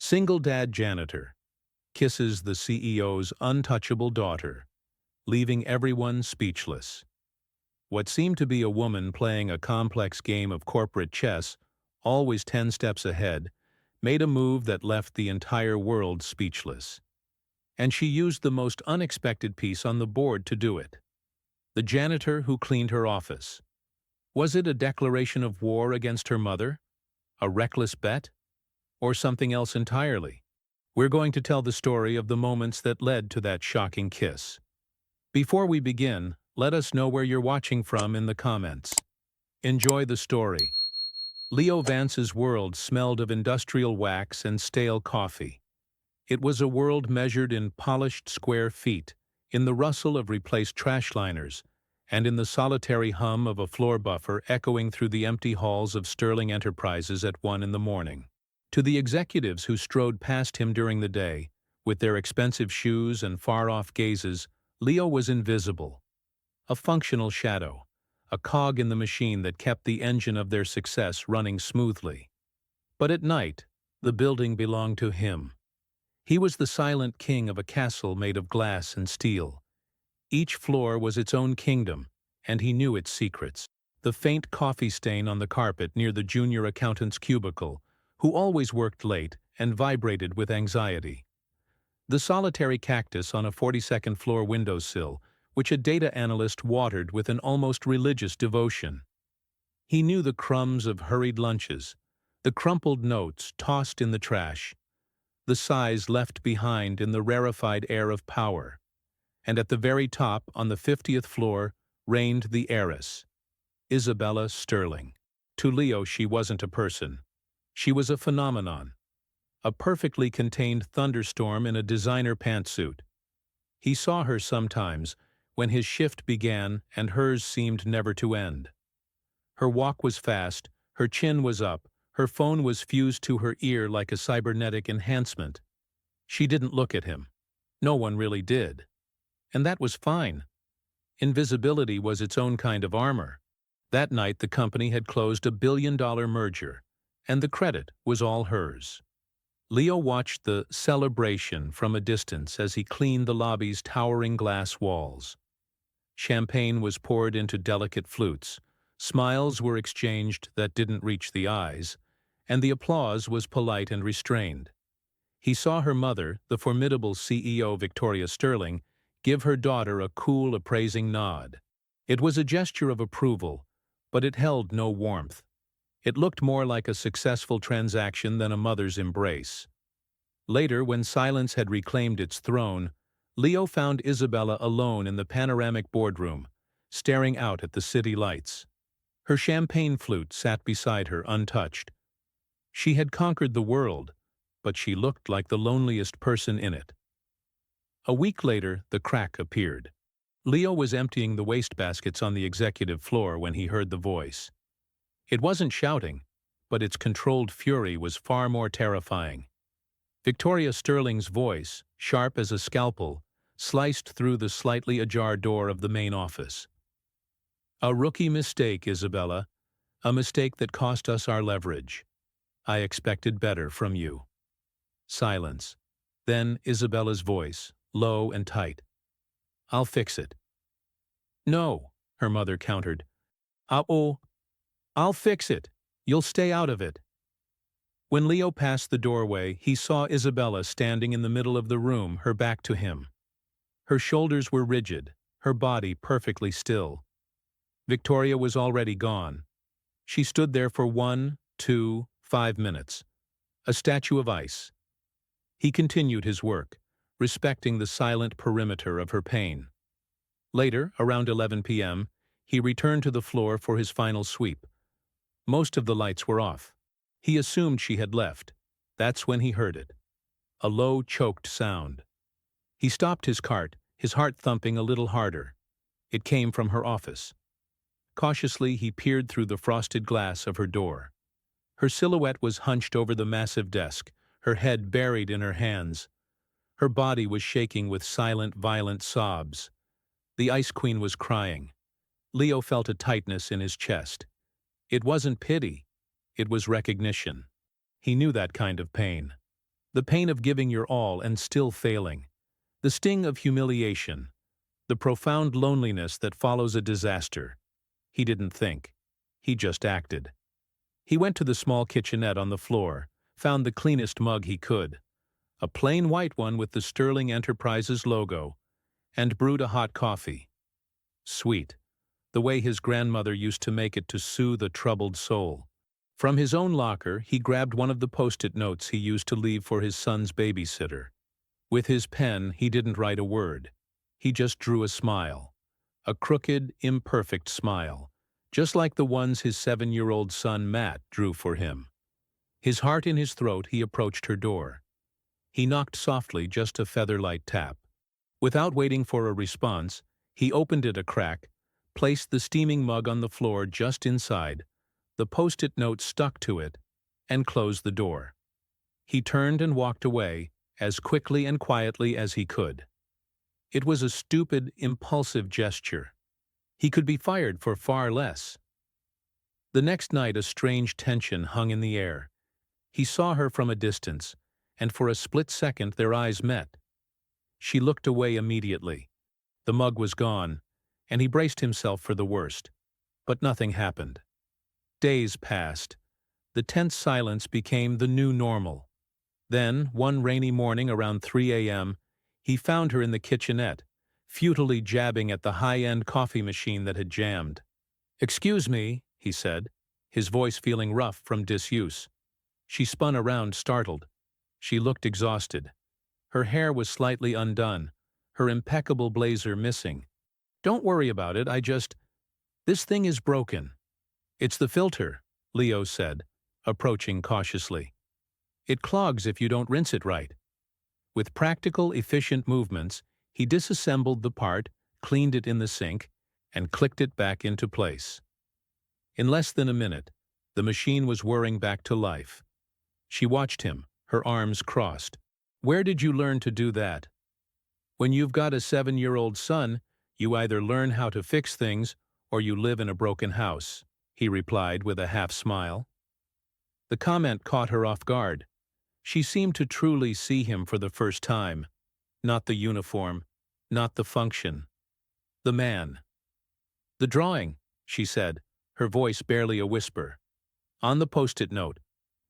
Single dad janitor kisses the CEO's untouchable daughter, leaving everyone speechless. What seemed to be a woman playing a complex game of corporate chess, always 10 steps ahead, made a move that left the entire world speechless. And she used the most unexpected piece on the board to do it. The janitor who cleaned her office. Was it a declaration of war against her mother? A reckless bet? Or something else entirely? We're going to tell the story of the moments that led to that shocking kiss. Before we begin, let us know where you're watching from in the comments. Enjoy the story. Leo Vance's world smelled of industrial wax and stale coffee. It was a world measured in polished square feet, in the rustle of replaced trash liners, and in the solitary hum of a floor buffer echoing through the empty halls of Sterling Enterprises at 1 in the morning. To the executives who strode past him during the day, with their expensive shoes and far-off gazes, Leo was invisible. A functional shadow, a cog in the machine that kept the engine of their success running smoothly. But at night, the building belonged to him. He was the silent king of a castle made of glass and steel. Each floor was its own kingdom, and he knew its secrets. The faint coffee stain on the carpet near the junior accountant's cubicle, who always worked late and vibrated with anxiety. The solitary cactus on a 42nd floor windowsill, which a data analyst watered with an almost religious devotion. He knew the crumbs of hurried lunches, the crumpled notes tossed in the trash, the sighs left behind in the rarefied air of power. And at the very top, on the 50th floor, reigned the heiress, Isabella Sterling. To Leo, she wasn't a person. She was a phenomenon. A perfectly contained thunderstorm in a designer pantsuit. He saw her sometimes, when his shift began and hers seemed never to end. Her walk was fast, her chin was up, her phone was fused to her ear like a cybernetic enhancement. She didn't look at him. No one really did. And that was fine. Invisibility was its own kind of armor. That night the company had closed a billion-dollar merger, and the credit was all hers. Leo watched the celebration from a distance as he cleaned the lobby's towering glass walls. Champagne was poured into delicate flutes, smiles were exchanged that didn't reach the eyes, and the applause was polite and restrained. He saw her mother, the formidable CEO Victoria Sterling, give her daughter a cool, appraising nod. It was a gesture of approval, but it held no warmth. It looked more like a successful transaction than a mother's embrace. Later, when silence had reclaimed its throne, Leo found Isabella alone in the panoramic boardroom, staring out at the city lights. Her champagne flute sat beside her untouched. She had conquered the world, but she looked like the loneliest person in it. A week later, the crack appeared. Leo was emptying the wastebaskets on the executive floor when he heard the voice. It wasn't shouting, but its controlled fury was far more terrifying. Victoria Sterling's voice, sharp as a scalpel, sliced through the slightly ajar door of the main office. "A rookie mistake, Isabella. A mistake that cost us our leverage. I expected better from you." Silence. Then Isabella's voice, low and tight. "I'll fix it." "No," her mother countered. I'll fix it. You'll stay out of it." When Leo passed the doorway, he saw Isabella standing in the middle of the room, her back to him. Her shoulders were rigid, her body perfectly still. Victoria was already gone. She stood there for 1, 2, 5 minutes. A statue of ice. He continued his work, respecting the silent perimeter of her pain. Later, around 11 p.m., he returned to the floor for his final sweep. Most of the lights were off. He assumed she had left. That's when he heard it. A low, choked sound. He stopped his cart, his heart thumping a little harder. It came from her office. Cautiously, he peered through the frosted glass of her door. Her silhouette was hunched over the massive desk, her head buried in her hands. Her body was shaking with silent, violent sobs. The Ice Queen was crying. Leo felt a tightness in his chest. It wasn't pity. It was recognition. He knew that kind of pain. The pain of giving your all and still failing. The sting of humiliation. The profound loneliness that follows a disaster. He didn't think. He just acted. He went to the small kitchenette on the floor, found the cleanest mug he could, a plain white one with the Sterling Enterprises logo, and brewed a hot coffee. Sweet, the way his grandmother used to make it to soothe a troubled soul. From his own locker, he grabbed one of the post-it notes he used to leave for his son's babysitter. With his pen, he didn't write a word. He just drew a smile. A crooked, imperfect smile, just like the ones his 7-year-old son Matt drew for him. His heart in his throat, he approached her door. He knocked softly, just a feather-light tap. Without waiting for a response, he opened it a crack, placed the steaming mug on the floor just inside, the post-it note stuck to it, and closed the door. He turned and walked away, as quickly and quietly as he could. It was a stupid, impulsive gesture. He could be fired for far less. The next night a strange tension hung in the air. He saw her from a distance, and for a split second their eyes met. She looked away immediately. The mug was gone, and he braced himself for the worst. But nothing happened. Days passed. The tense silence became the new normal. Then, one rainy morning around 3 a.m., he found her in the kitchenette, futilely jabbing at the high-end coffee machine that had jammed. "Excuse me," he said, his voice feeling rough from disuse. She spun around, startled. She looked exhausted. Her hair was slightly undone, her impeccable blazer missing. "Don't worry about it, this thing is broken." "It's the filter," Leo said, approaching cautiously. "It clogs if you don't rinse it right." With practical, efficient movements, he disassembled the part, cleaned it in the sink, and clicked it back into place. In less than a minute, the machine was whirring back to life. She watched him, her arms crossed. "Where did you learn to do that?" "When you've got a 7-year-old son, you either learn how to fix things or you live in a broken house," he replied with a half-smile. The comment caught her off guard. She seemed to truly see him for the first time. Not the uniform, not the function. The man. "The drawing," she said, her voice barely a whisper. "On the post-it note.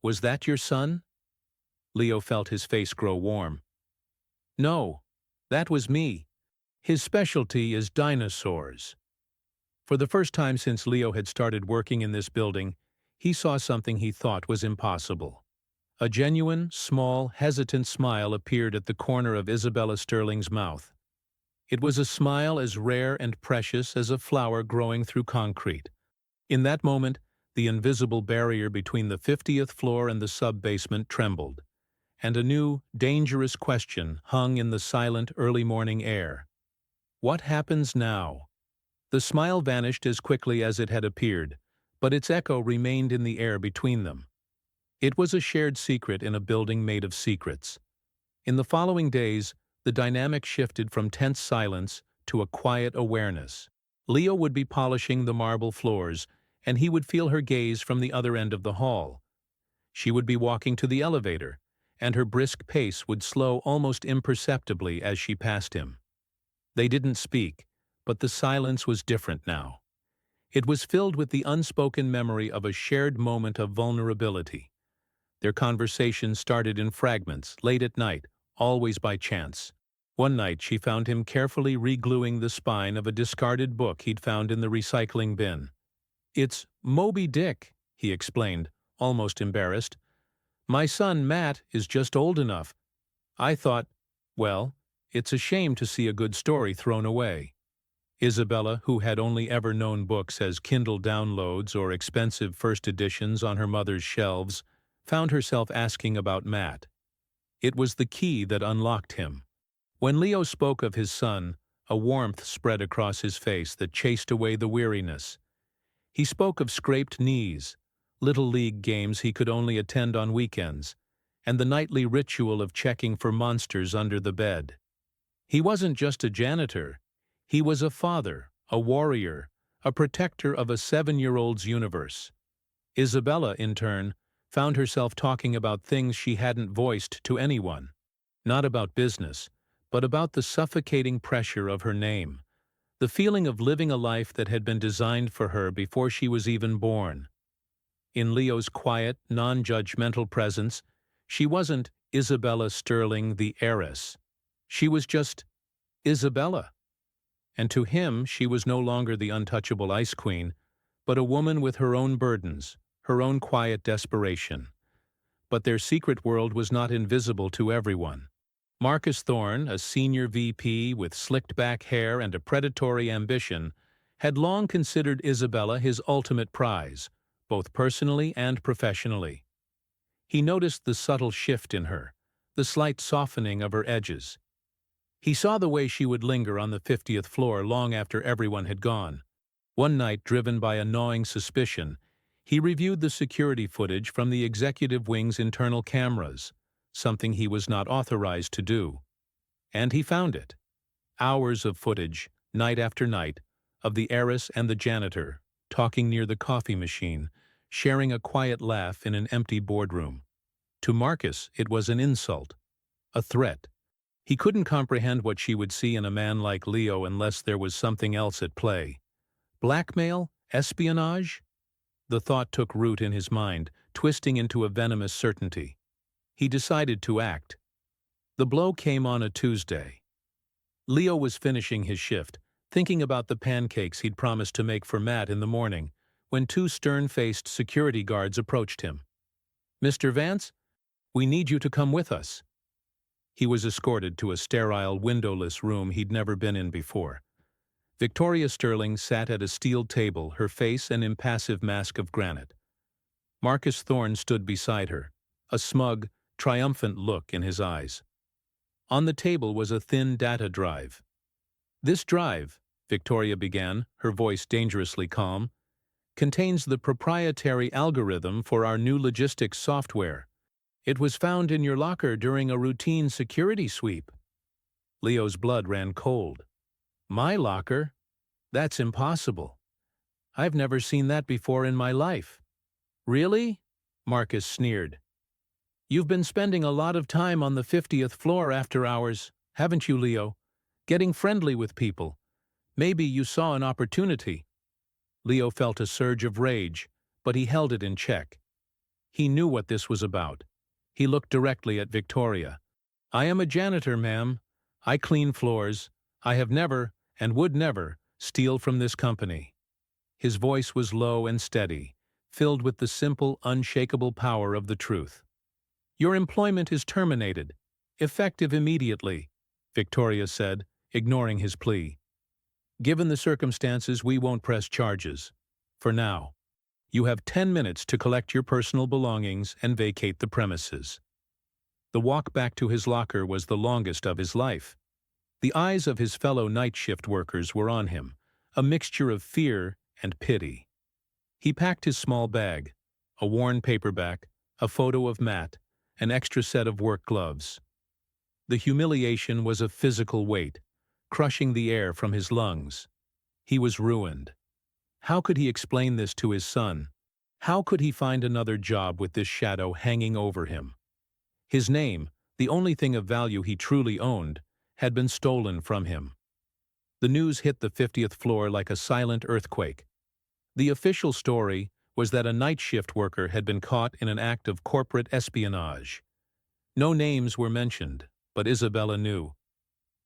Was that your son?" Leo felt his face grow warm. "No, that was me. His specialty is dinosaurs." For the first time since Leo had started working in this building, he saw something he thought was impossible. A genuine, small, hesitant smile appeared at the corner of Isabella Sterling's mouth. It was a smile as rare and precious as a flower growing through concrete. In that moment, the invisible barrier between the 50th floor and the sub-basement trembled, and a new, dangerous question hung in the silent early morning air. What happens now? The smile vanished as quickly as it had appeared, but its echo remained in the air between them. It was a shared secret in a building made of secrets. In the following days, the dynamic shifted from tense silence to a quiet awareness. Leo would be polishing the marble floors, and he would feel her gaze from the other end of the hall. She would be walking to the elevator, and her brisk pace would slow almost imperceptibly as she passed him. They didn't speak, but the silence was different now. It was filled with the unspoken memory of a shared moment of vulnerability. Their conversation started in fragments, late at night, always by chance. One night she found him carefully re-gluing the spine of a discarded book he'd found in the recycling bin. "It's Moby Dick," he explained, almost embarrassed. "My son Matt is just old enough. I thought, well, it's a shame to see a good story thrown away." Isabella, who had only ever known books as Kindle downloads or expensive first editions on her mother's shelves, found herself asking about Matt. It was the key that unlocked him. When Leo spoke of his son, a warmth spread across his face that chased away the weariness. He spoke of scraped knees, little league games he could only attend on weekends, and the nightly ritual of checking for monsters under the bed. He wasn't just a janitor. He was a father, a warrior, a protector of a 7-year-old's universe. Isabella, in turn, found herself talking about things she hadn't voiced to anyone. Not about business, but about the suffocating pressure of her name. The feeling of living a life that had been designed for her before she was even born. In Leo's quiet, non-judgmental presence, she wasn't Isabella Sterling, the heiress. She was just Isabella. And to him, she was no longer the untouchable ice queen, but a woman with her own burdens, her own quiet desperation. But their secret world was not invisible to everyone. Marcus Thorne, a senior VP with slicked-back hair and a predatory ambition, had long considered Isabella his ultimate prize, both personally and professionally. He noticed the subtle shift in her, the slight softening of her edges. He saw the way she would linger on the 50th floor long after everyone had gone. One night, driven by a gnawing suspicion, he reviewed the security footage from the executive wing's internal cameras, something he was not authorized to do. And he found it. Hours of footage, night after night, of the heiress and the janitor, talking near the coffee machine, sharing a quiet laugh in an empty boardroom. To Marcus, it was an insult, a threat. He couldn't comprehend what she would see in a man like Leo unless there was something else at play. Blackmail? Espionage? The thought took root in his mind, twisting into a venomous certainty. He decided to act. The blow came on a Tuesday. Leo was finishing his shift, thinking about the pancakes he'd promised to make for Matt in the morning, when two stern-faced security guards approached him. "Mr. Vance, we need you to come with us." He was escorted to a sterile, windowless room he'd never been in before. Victoria Sterling sat at a steel table, her face an impassive mask of granite. Marcus Thorne stood beside her, a smug, triumphant look in his eyes. On the table was a thin data drive. "This drive," Victoria began, her voice dangerously calm, "contains the proprietary algorithm for our new logistics software. It was found in your locker during a routine security sweep." Leo's blood ran cold. "My locker? That's impossible. I've never seen that before in my life." "Really?" Marcus sneered. "You've been spending a lot of time on the 50th floor after hours, haven't you, Leo? Getting friendly with people. Maybe you saw an opportunity." Leo felt a surge of rage, but he held it in check. He knew what this was about. He looked directly at Victoria. "I am a janitor, ma'am. I clean floors. I have never, and would never, steal from this company." His voice was low and steady, filled with the simple, unshakable power of the truth. "Your employment is terminated. Effective immediately," Victoria said, ignoring his plea. "Given the circumstances, we won't press charges. For now. You have 10 minutes to collect your personal belongings and vacate the premises." The walk back to his locker was the longest of his life. The eyes of his fellow night shift workers were on him, a mixture of fear and pity. He packed his small bag, a worn paperback, a photo of Matt, an extra set of work gloves. The humiliation was a physical weight, crushing the air from his lungs. He was ruined. How could he explain this to his son? How could he find another job with this shadow hanging over him? His name, the only thing of value he truly owned, had been stolen from him. The news hit the 50th floor like a silent earthquake. The official story was that a night shift worker had been caught in an act of corporate espionage. No names were mentioned, but Isabella knew.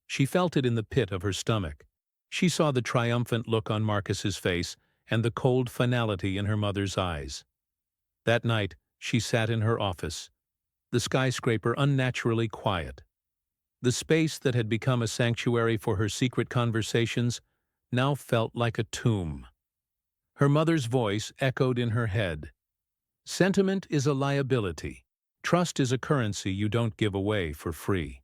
She felt it in the pit of her stomach. She saw the triumphant look on Marcus's face and the cold finality in her mother's eyes. That night, she sat in her office, the skyscraper unnaturally quiet. The space that had become a sanctuary for her secret conversations now felt like a tomb. Her mother's voice echoed in her head. "Sentiment is a liability. Trust is a currency you don't give away for free."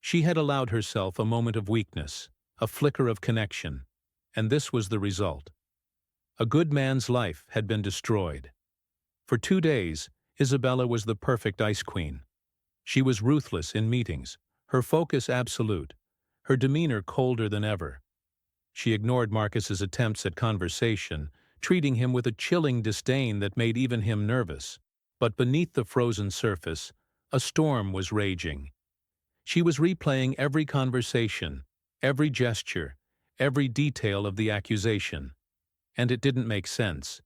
She had allowed herself a moment of weakness, a flicker of connection, and this was the result. A good man's life had been destroyed. For 2 days, Isabella was the perfect ice queen. She was ruthless in meetings, her focus absolute, her demeanor colder than ever. She ignored Marcus's attempts at conversation, treating him with a chilling disdain that made even him nervous. But beneath the frozen surface, a storm was raging. She was replaying every conversation, every gesture, every detail of the accusation. And it didn't make sense.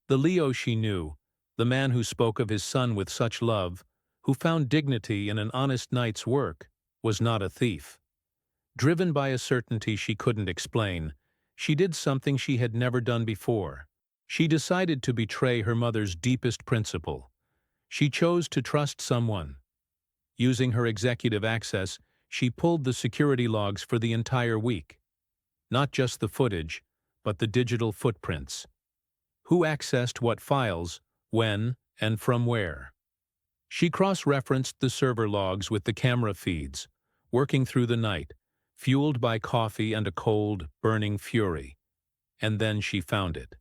The Leo she knew, the man who spoke of his son with such love, who found dignity in an honest night's work, was not a thief. Driven by a certainty she couldn't explain, she did something she had never done before. She decided to betray her mother's deepest principle. She chose to trust someone. Using her executive access, she pulled the security logs for the entire week. Not just the footage, but the digital footprints. Who accessed what files, when, and from where. She cross-referenced the server logs with the camera feeds, working through the night, fueled by coffee and a cold, burning fury. And then she found it.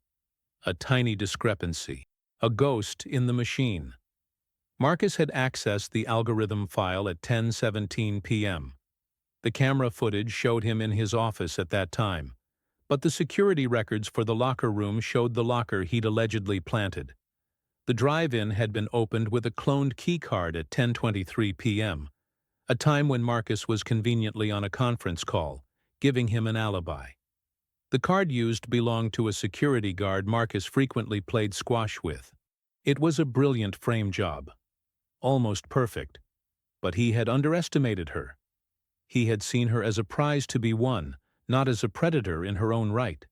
A tiny discrepancy. A ghost in the machine. Marcus had accessed the algorithm file at 10:17 p.m. The camera footage showed him in his office at that time, but the security records for the locker room showed the locker he'd allegedly planted. The drive-in had been opened with a cloned keycard at 10:23 p.m., a time when Marcus was conveniently on a conference call, giving him an alibi. The card used belonged to a security guard Marcus frequently played squash with. It was a brilliant frame job. Almost perfect. But he had underestimated her. He had seen her as a prize to be won, not as a predator in her own right.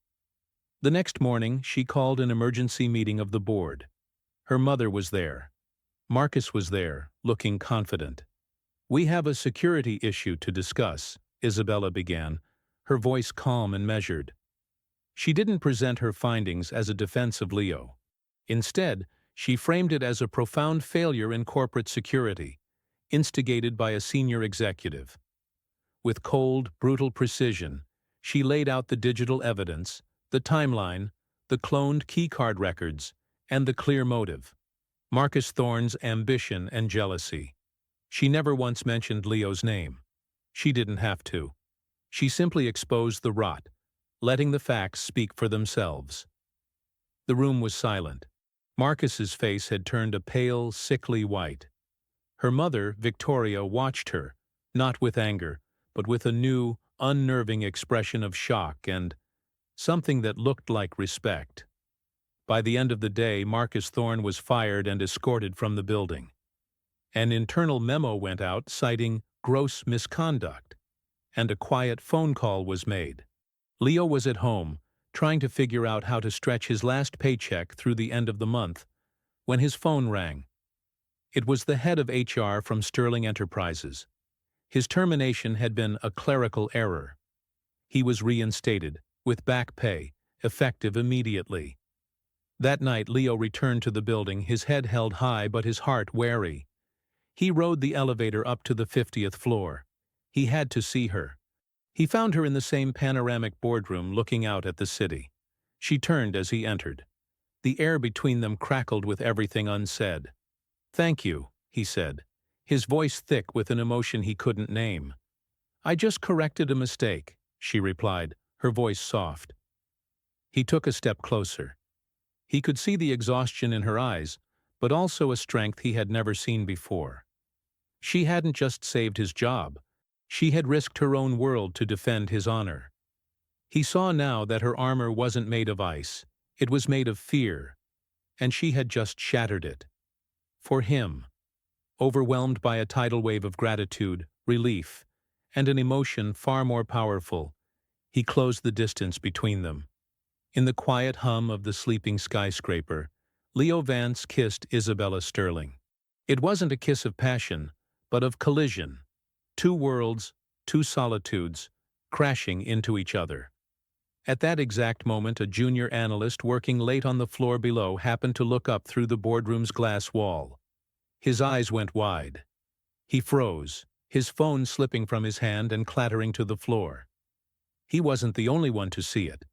The next morning, she called an emergency meeting of the board. Her mother was there. Marcus was there, looking confident. "We have a security issue to discuss," Isabella began, her voice calm and measured. She didn't present her findings as a defense of Leo. Instead, she framed it as a profound failure in corporate security, instigated by a senior executive. With cold, brutal precision, she laid out the digital evidence, the timeline, the cloned keycard records, and the clear motive: Marcus Thorne's ambition and jealousy. She never once mentioned Leo's name. She didn't have to. She simply exposed the rot, letting the facts speak for themselves. The room was silent. Marcus's face had turned a pale, sickly white. Her mother, Victoria, watched her, not with anger, but with a new, unnerving expression of shock and something that looked like respect. By the end of the day, Marcus Thorne was fired and escorted from the building. An internal memo went out citing gross misconduct, and a quiet phone call was made. Leo was at home, trying to figure out how to stretch his last paycheck through the end of the month, when his phone rang. It was the head of HR from Sterling Enterprises. His termination had been a clerical error. He was reinstated, with back pay, effective immediately. That night, Leo returned to the building, his head held high but his heart wary. He rode the elevator up to the 50th floor. He had to see her. He found her in the same panoramic boardroom looking out at the city. She turned as he entered. The air between them crackled with everything unsaid. "Thank you," he said, his voice thick with an emotion he couldn't name. "I just corrected a mistake," she replied, her voice soft. He took a step closer. He could see the exhaustion in her eyes, but also a strength he had never seen before. She hadn't just saved his job. She had risked her own world to defend his honor. He saw now that her armor wasn't made of ice. It was made of fear, and she had just shattered it. For him, overwhelmed by a tidal wave of gratitude, relief, and an emotion far more powerful, he closed the distance between them. In the quiet hum of the sleeping skyscraper, Leo Vance kissed Isabella Sterling. It wasn't a kiss of passion, but of collision. Two worlds, two solitudes, crashing into each other. At that exact moment, a junior analyst working late on the floor below happened to look up through the boardroom's glass wall. His eyes went wide. He froze, his phone slipping from his hand and clattering to the floor. He wasn't the only one to see it,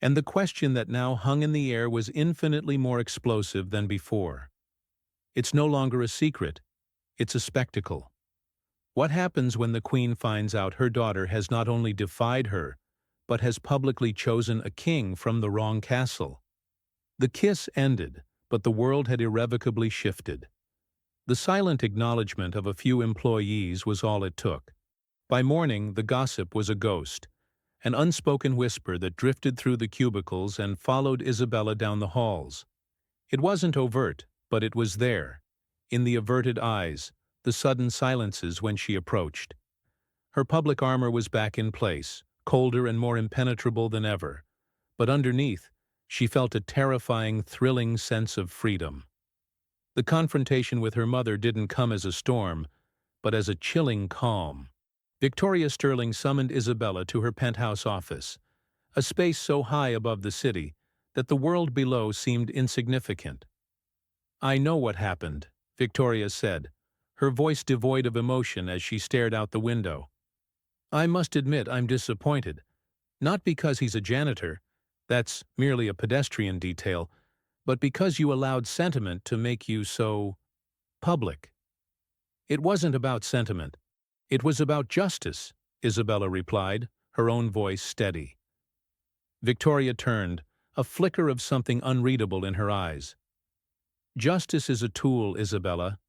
and the question that now hung in the air was infinitely more explosive than before. It's no longer a secret, it's a spectacle. What happens when the queen finds out her daughter has not only defied her, but has publicly chosen a king from the wrong castle? The kiss ended, but the world had irrevocably shifted. The silent acknowledgement of a few employees was all it took. By morning, the gossip was a ghost, an unspoken whisper that drifted through the cubicles and followed Isabella down the halls. It wasn't overt, but it was there, in the averted eyes, the sudden silences when she approached. Her public armor was back in place, colder and more impenetrable than ever, but underneath, she felt a terrifying, thrilling sense of freedom. The confrontation with her mother didn't come as a storm, but as a chilling calm. Victoria Sterling summoned Isabella to her penthouse office, a space so high above the city that the world below seemed insignificant. "I know what happened," Victoria said, her voice devoid of emotion as she stared out the window. "I must admit I'm disappointed. Not because he's a janitor, that's merely a pedestrian detail, but because you allowed sentiment to make you so public." "It wasn't about sentiment. It was about justice," Isabella replied, her own voice steady. Victoria turned, a flicker of something unreadable in her eyes. "Justice is a tool, Isabella,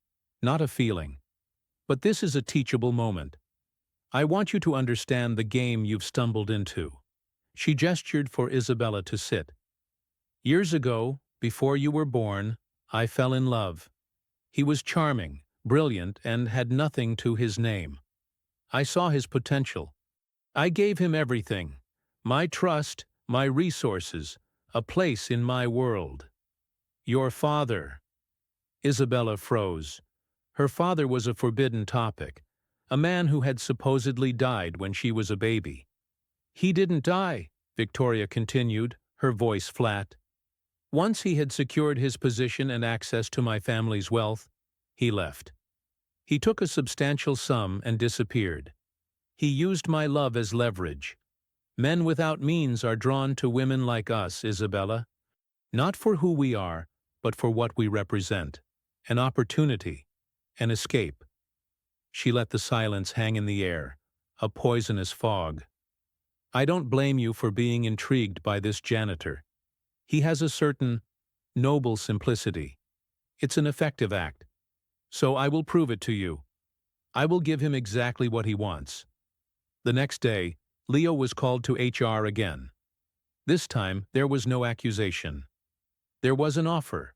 not a feeling. But this is a teachable moment. I want you to understand the game you've stumbled into." She gestured for Isabella to sit. "Years ago, before you were born, I fell in love. He was charming, brilliant, and had nothing to his name. I saw his potential. I gave him everything, my trust, my resources, a place in my world. Your father—" Isabella froze. Her father was a forbidden topic, a man who had supposedly died when she was a baby. "He didn't die," Victoria continued, her voice flat. "Once he had secured his position and access to my family's wealth, he left. He took a substantial sum and disappeared. He used my love as leverage. Men without means are drawn to women like us, Isabella. Not for who we are, but for what we represent. An opportunity, an escape." She let the silence hang in the air, a poisonous fog. "I don't blame you for being intrigued by this janitor. He has a certain noble simplicity. It's an effective act. So I will prove it to you. I will give him exactly what he wants." The next day, Leo was called to HR again. This time, there was no accusation. There was an offer.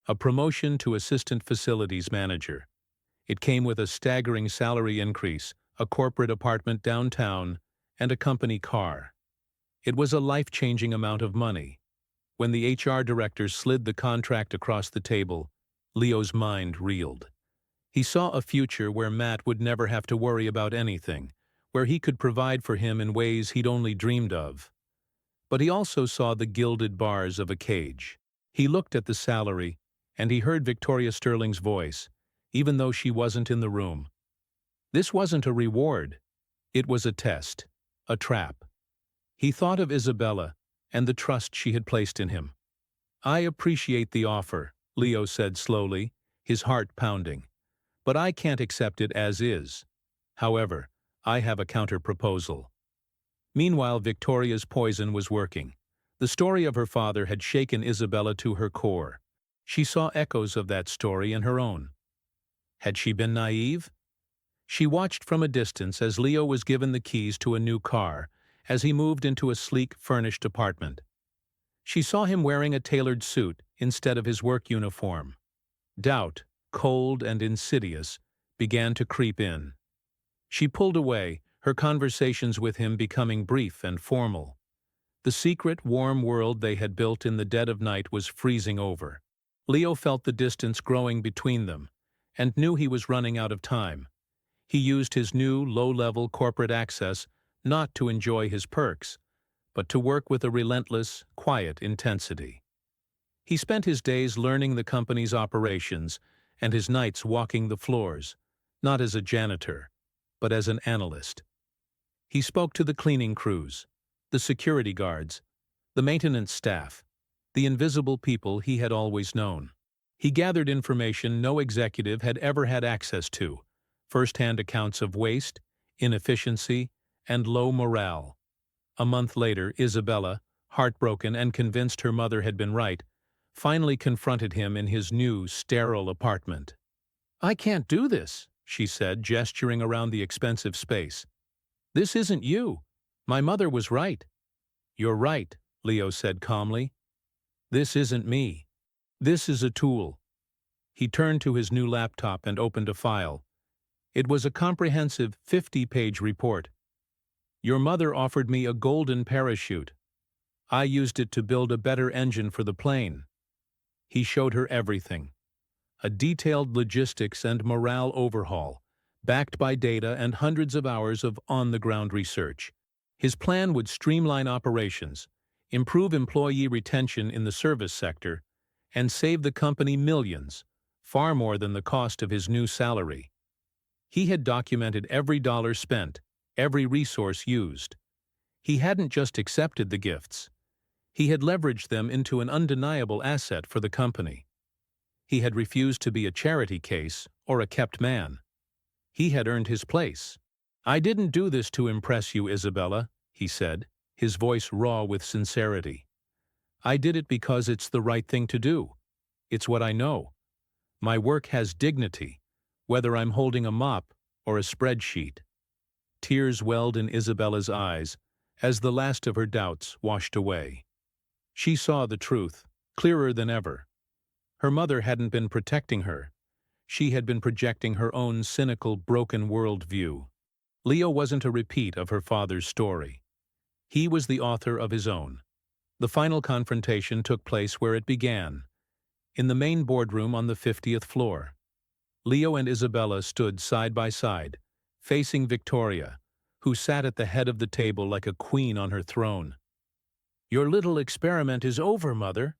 A promotion to assistant facilities manager. It came with a staggering salary increase, a corporate apartment downtown, and a company car. It was a life-changing amount of money. When the HR director slid the contract across the table, Leo's mind reeled. He saw a future where Matt would never have to worry about anything, where he could provide for him in ways he'd only dreamed of. But he also saw the gilded bars of a cage. He looked at the salary, and he heard Victoria Sterling's voice, even though she wasn't in the room. This wasn't a reward. It was a test, a trap. He thought of Isabella and the trust she had placed in him. "I appreciate the offer," Leo said slowly, his heart pounding. "But I can't accept it as is. However, I have a counter-proposal." Meanwhile, Victoria's poison was working. The story of her father had shaken Isabella to her core. She saw echoes of that story in her own. Had she been naive? She watched from a distance as Leo was given the keys to a new car, as he moved into a sleek, furnished apartment. She saw him wearing a tailored suit instead of his work uniform. Doubt, cold and insidious, began to creep in. She pulled away, her conversations with him becoming brief and formal. The secret, warm world they had built in the dead of night was freezing over. Leo felt the distance growing between them, and knew he was running out of time. He used his new, low-level corporate access not to enjoy his perks, but to work with a relentless, quiet intensity. He spent his days learning the company's operations and his nights walking the floors, not as a janitor, but as an analyst. He spoke to the cleaning crews, the security guards, the maintenance staff, the invisible people he had always known. He gathered information no executive had ever had access to, first-hand accounts of waste, inefficiency, and low morale. A month later, Isabella, heartbroken and convinced her mother had been right, finally confronted him in his new, sterile apartment. "I can't do this," she said, gesturing around the expensive space. "This isn't you. My mother was right." "You're right," Leo said calmly. "This isn't me. This is a tool." He turned to his new laptop and opened a file. It was a comprehensive 50-page report. "Your mother offered me a golden parachute. I used it to build a better engine for the plane." He showed her everything. A detailed logistics and morale overhaul, backed by data and hundreds of hours of on-the-ground research. His plan would streamline operations, improve employee retention in the service sector, and save the company millions, far more than the cost of his new salary. He had documented every dollar spent, every resource used. He hadn't just accepted the gifts. He had leveraged them into an undeniable asset for the company. He had refused to be a charity case or a kept man. He had earned his place. "I didn't do this to impress you, Isabella," he said, his voice raw with sincerity. "I did it because it's the right thing to do. It's what I know. My work has dignity, whether I'm holding a mop or a spreadsheet." Tears welled in Isabella's eyes as the last of her doubts washed away. She saw the truth, clearer than ever. Her mother hadn't been protecting her. She had been projecting her own cynical, broken worldview. Leo wasn't a repeat of her father's story. He was the author of his own. The final confrontation took place where it began, in the main boardroom on the 50th floor. Leo and Isabella stood side by side, facing Victoria, who sat at the head of the table like a queen on her throne. "Your little experiment is over, Mother,"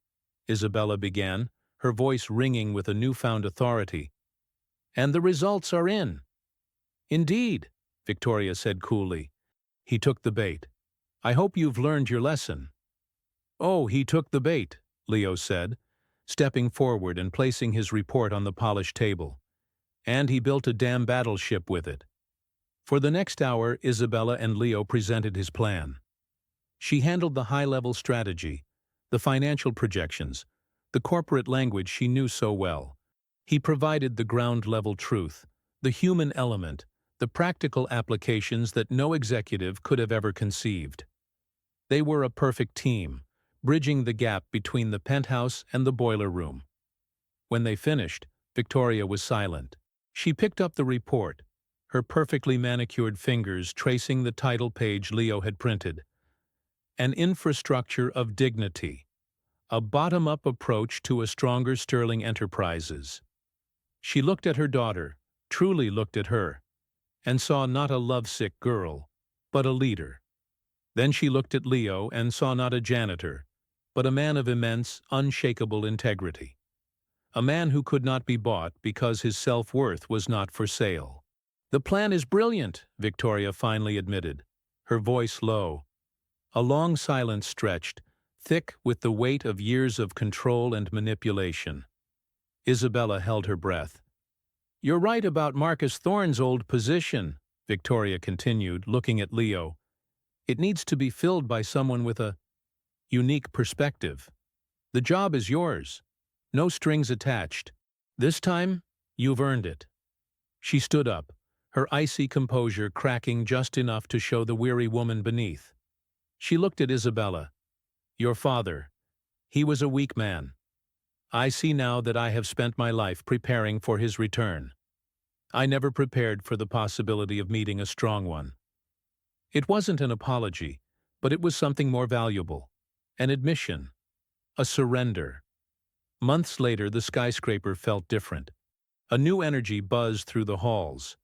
Isabella began, her voice ringing with a newfound authority. "And the results are in." "Indeed," Victoria said coolly. "He took the bait. I hope you've learned your lesson." "Oh, he took the bait," Leo said, stepping forward and placing his report on the polished table. "And he built a damn battleship with it." For the next hour, Isabella and Leo presented his plan. She handled the high-level strategy, the financial projections, the corporate language she knew so well. He provided the ground-level truth, the human element, the practical applications that no executive could have ever conceived. They were a perfect team, bridging the gap between the penthouse and the boiler room. When they finished, Victoria was silent. She picked up the report, her perfectly manicured fingers tracing the title page Leo had printed. An infrastructure of dignity. A bottom-up approach to a stronger Sterling Enterprises. She looked at her daughter, truly looked at her, and saw not a lovesick girl, but a leader. Then she looked at Leo and saw not a janitor, but a man of immense, unshakable integrity. A man who could not be bought because his self-worth was not for sale. "The plan is brilliant," Victoria finally admitted, her voice low. A long silence stretched, thick with the weight of years of control and manipulation. Isabella held her breath. "You're right about Marcus Thorne's old position," Victoria continued, looking at Leo. "It needs to be filled by someone with a unique perspective. The job is yours. No strings attached. This time, you've earned it." She stood up, her icy composure cracking just enough to show the weary woman beneath. She looked at Isabella. "Your father, he was a weak man. I see now that I have spent my life preparing for his return. I never prepared for the possibility of meeting a strong one." It wasn't an apology, but it was something more valuable. An admission. A surrender. Months later, the skyscraper felt different. A new energy buzzed through the halls.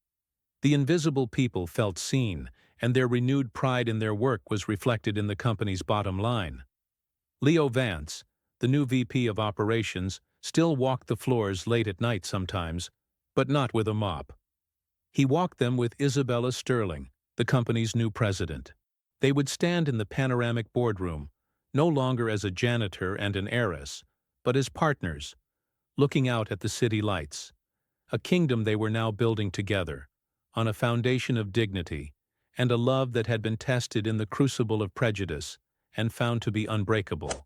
The invisible people felt seen, and their renewed pride in their work was reflected in the company's bottom line. Leo Vance, the new VP of Operations, still walked the floors late at night sometimes, but not with a mop. He walked them with Isabella Sterling, the company's new president. They would stand in the panoramic boardroom, no longer as a janitor and an heiress, but as partners, looking out at the city lights. A kingdom they were now building together, on a foundation of dignity, and a love that had been tested in the crucible of prejudice and found to be unbreakable.